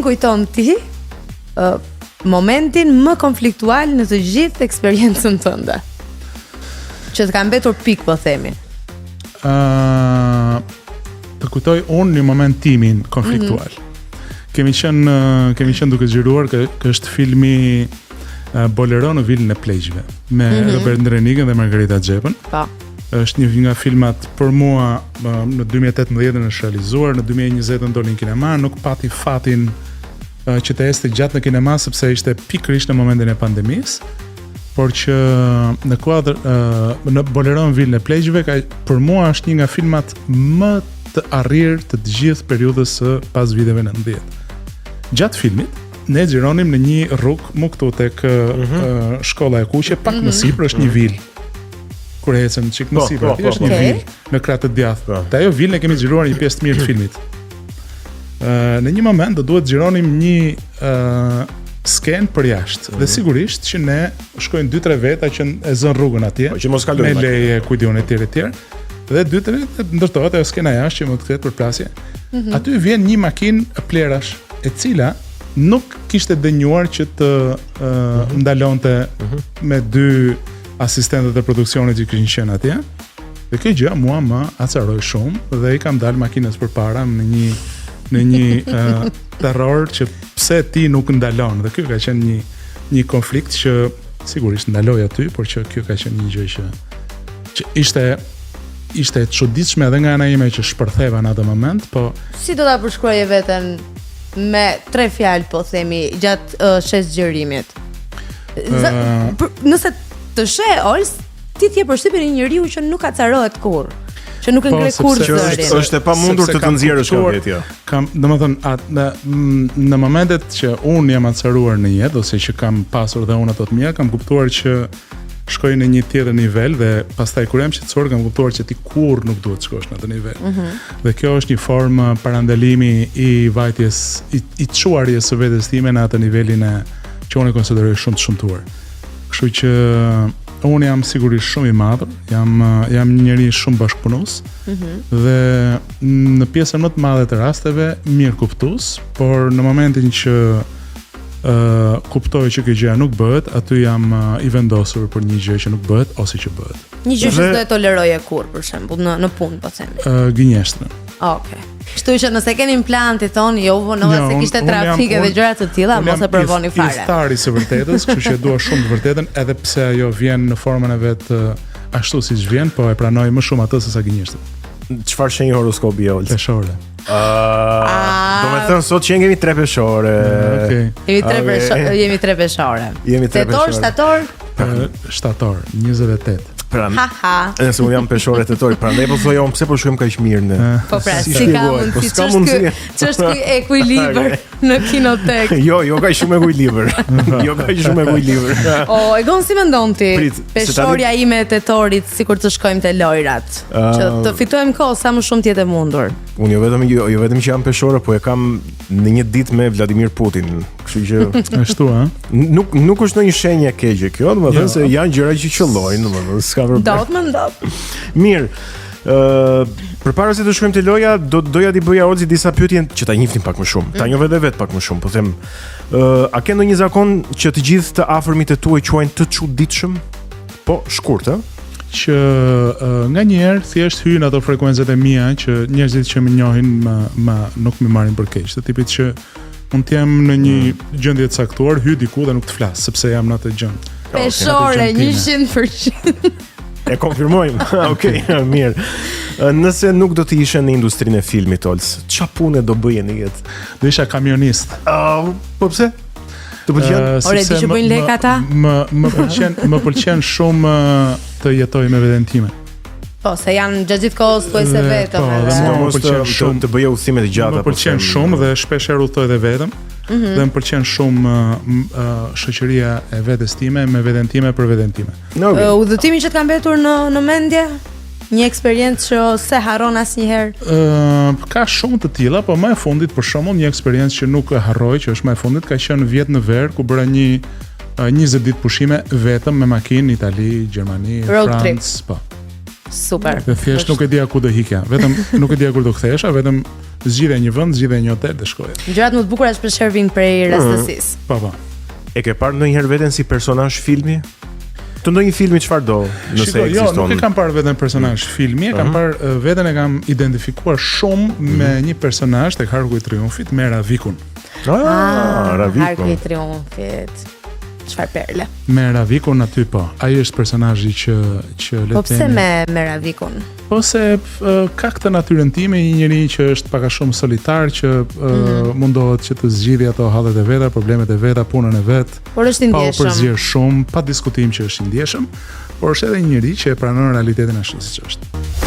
më kujton ti momentin më konfliktual në të gjithë eksperiencën tënde? Që të ka mbetur pik, po themi. Të kujtoj unë një moment timin konfliktual. Kemi qenë duke xhiruar kë është filmi Bolero në vilën e pleqjve me Robert Ndrenigën dhe Margarita Xhepën. Po. Është një nga filmat për mua në 2018 është realizuar, në 2020 ndoli në kinema, nuk pati fatin që të este gjatë në kinema sepse ishte pikërisht në momentin e pandemisë, por që në kuadër në Bolero në vilën e pleqjve për mua është një nga filmat më të arrirë të gjithë periudhës së pas viteve 90. Gjatë filmit ne xhironim në një rrugë më këtu tek shkolla e kuqe, pak më sipër është një vilë. Kur ecëm çik më sipër, është një vilë në krah të djathtë. Te ajo vilë ne kemi xhiruar një pjesë të mirë të filmit. Në një moment do duhet xhironim një sken për jashtë dhe sigurisht që ne shkojnë 2-3 veta që e zën rrugën atje. Që mos kalojnë. Me leje kujdiun etj. Dhe 2-3 ndërtohet ajo skena jashtë që më të kthehet përplasje. Aty vjen një makinë plerash e cila nuk kishte dënjuar që të ndalonte me 2 asistentët e produksionit që kishin qenë atje. Dhe kjo gjë mua më acaroi shumë dhe i kam dalë makinës përpara në një terror që pse ti nuk ndalon. Dhe kjo ka qenë një konflikt që sigurisht ndaloi aty, por që kjo ka qenë një gjë që ishte e çuditshme edhe nga ana ime që shpërtheva në atë moment, po si do ta përshkruaje veten me 3 fjalë, po themi, gjatë shesgjërimit? Nëse të sheh Ols, ti t'je përshtypjen një njeriu që nuk acarohet kurrë, që nuk e ngre kurrë zërin. Është e pamundur të nxjerrësh këtë. Domethënë në momentet që unë jam acaruar në jetë ose që kam pasur dhe unë ato të mia, kam kuptuar që shkoj në një tjetër nivel dhe pastaj kur jam shqetësuar kam kuptuar që ti kurrë nuk duhet të shkosh në atë nivel. Dhe kjo është një formë parandalimi i vajtjes i çuarjes së vetes time në atë nivelin që unë e konsideroj shumë të shëmtuar. Kështu që unë jam sigurisht shumë i madhur, jam një njeri shumë bashkëpunues dhe në pjesën më të madhe të rasteve mirë kuptues, por në momentin që kuptoj që kjo gjë nuk bëhet, aty jam i vendosur për një gjë që nuk bëhet ose që bëhet. Një gjë që s'do e toleroje kurrë, për shembull, në punë, po themi. Gënjeshtrën. Okej. Kështu që nëse keni implanti thoni, jo vonohet se kishte trafike dhe gjëra të tilla, mos e provoni fare. Unë jam thari së vërtetës, kështu që dua shumë të vërtetën, edhe pse ajo vjen në formën e vet ashtu siç vjen, po e pranoj më shumë atë se sa gënjeshtrën. Çfarë shenjë horoskopi e Olës? Peshore. Do me thënë sot që jemi 3 peshore. Jemi 3 peshore. Tetor, shtator, 28. Nëse unë jam peshore tetori, prandaj po thoj pse po shkojmë kaq mirë ne. Po pra, si ka mundësi? Ç'është ky ekuilibër në kinotek? Jo kaq shumë ekuilibër. Jo kaq shumë ekuilibër. Egon, si mendon ti? Peshorja ime e tetorit sikur të shkojmë te lojrat, që të fitojmë kohë sa më shumë të jetë mundur. Unë jo vetëm që jam peshore, po e kam në një ditë me Vladimir Putin. Kështu që ashtu, nuk është ndonjë shenjë e keqe kjo, domethënë se janë gjëra që qëllojnë, domethënë s'ka problem. Do të mendoj. Mirë. Përpara se të shkojmë te loja, doja t'i bëja Olzi disa pyetje që ta njihnim pak më shumë. Ta njohë vetë pak më shumë, po them, a ke ndonjë zakon që të gjithë të afërmit e tuaj quajnë të çuditshëm? Po, shkurt, që nga njerë thjesht hyjnë ato frekuencet e mia që njerëzit që më njohin nuk më marrin për keq. Të tipit që unë të jam në një gjendje të caktuar, hyj diku dhe nuk të flas sepse jam në atë gjend. Peshore 100%. E konfirmojmë. Okej, mirë. Nëse nuk do të ishe në industrinë e filmit, Ols, çfarë pune do bëje në jetë? Do isha kamionist. Po pse? Të pëlqen? Ore, di që bëjnë lek ata? Më pëlqen shumë të jetoj me veten time. Po, se janë gjatë gjithë kohës thuaj se vetëm. Po, më pëlqen shumë të bëje udhësime të gjata. Më pëlqen shumë dhe shpesh udhtoj edhe vetëm. Dhe më pëlqen shumë shoqëria e vetes time me veten time për veten time. Udhëtimi që të ka mbetur në mendje? Një eksperiencë që se harron asnjëherë? Ka shumë të tilla, po më e fundit për shembull një eksperiencë që nuk e harroj, që është më e fundit, ka qenë vjet në ver ku bëra një 20 ditë pushime vetëm me makinë në Itali, Gjermani, Francë, po. Super. Dhe thjesht nuk e dija ku do hikja. Vetëm nuk e dija kur do kthehesha, vetëm zgjidhja një vend, zgjidhja një hotel dhe shkoja. Gjërat më të bukura është për shërbim prej rastësisë. Po. E ke parë ndonjëherë veten si personazh filmi? Të ndonjë filmi çfarë do, nëse ekziston. Jo, nuk e kam parë veten personazh filmi, e kam parë veten e kam identifikuar shumë me një personazh tek Arku i Triumfit, me Ravikun. Ravikun. Arku i Triumfit. Çfarë perle? Me Ravikun aty po. Ai është personazhi që le të themi. Po pse me Ravikun? Po se ka këtë natyrën time, një njeri që është pak a shumë solitar, që mundohet që të zgjidhë ato hallet e veta, problemet e veta, punën e vet. Por është i ndjeshëm. Pa përzgjedhur shumë, pa diskutim që është i ndjeshëm, por është edhe një njeri që e pranon realitetin ashtu siç është.